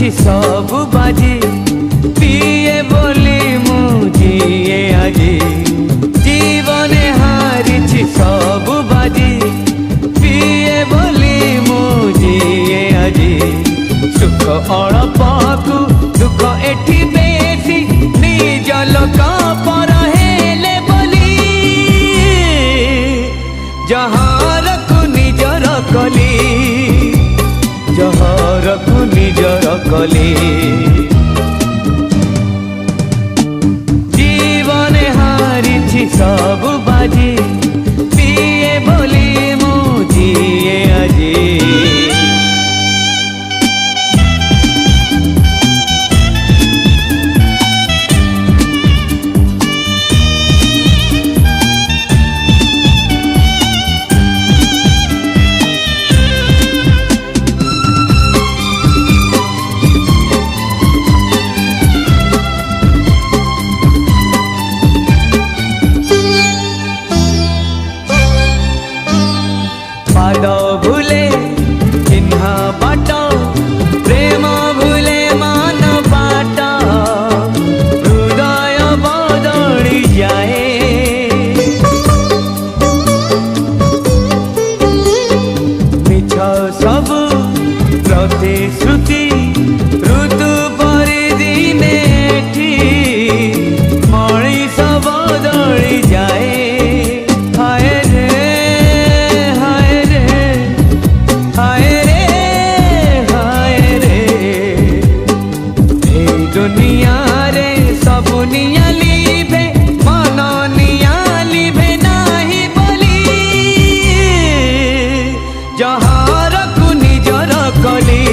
हारिछि सब बाजी पिए बोली मुझे आजी जीवने हारिछि सब बाजी पिए बोली मुझे आजी सुख अल्पकु दुख एठी बेसी निज लोक पर हेले बोली जहार को निजर कली जहर को निजर कली जीवने हारिछि सब बाजी पिए बोली मुझे आजी पाद भूले चिन्ह बाट प्रेम भूले मान बाट हृदय बदली जाए मिछ सब प्रतिश्रुति ऋतु परिदिने मणिष बदली जाए दुनिया रे सब निया लिभे मन निया लिभे नाही बोली जहर को निजर कली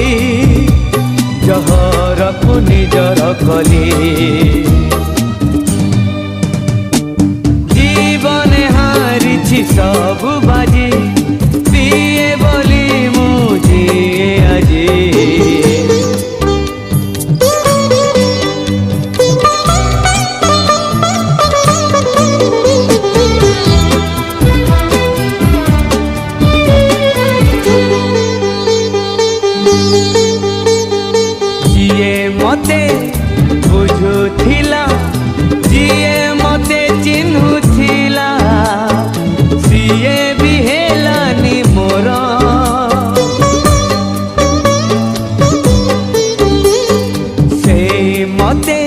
जहर को निजर कली जीवने हारिछि सब बाजी पिए बोली मुझे आजी मते बुझुथिला जिए मते चिन्हुथिला सिए भी हेलानी मोर से मते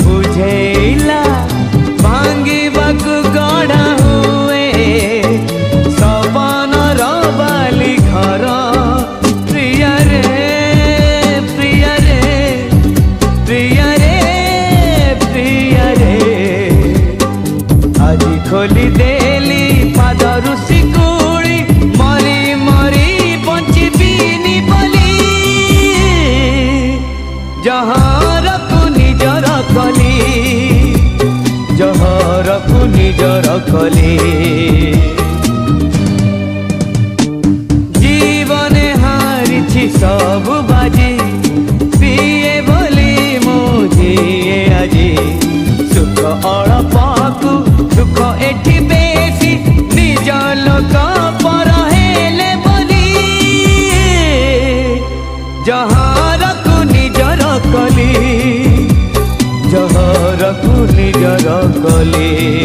बुझेला भांगिबाकु गढ़ा हुए सपनर बाली घर प्रिया रे आजी खोली देली पादरु सिकुड़ी मरी मरी बंचिबिनी बोली जहर को निजर कली जहर को निजर कली जीवने हारिछि सब बाजी पिए बोली मुझे आजी सुख अल्पकु दुख एठी बेसी निज लोक पर हेले बोली जहर को निजर कली जहर को निजर कली।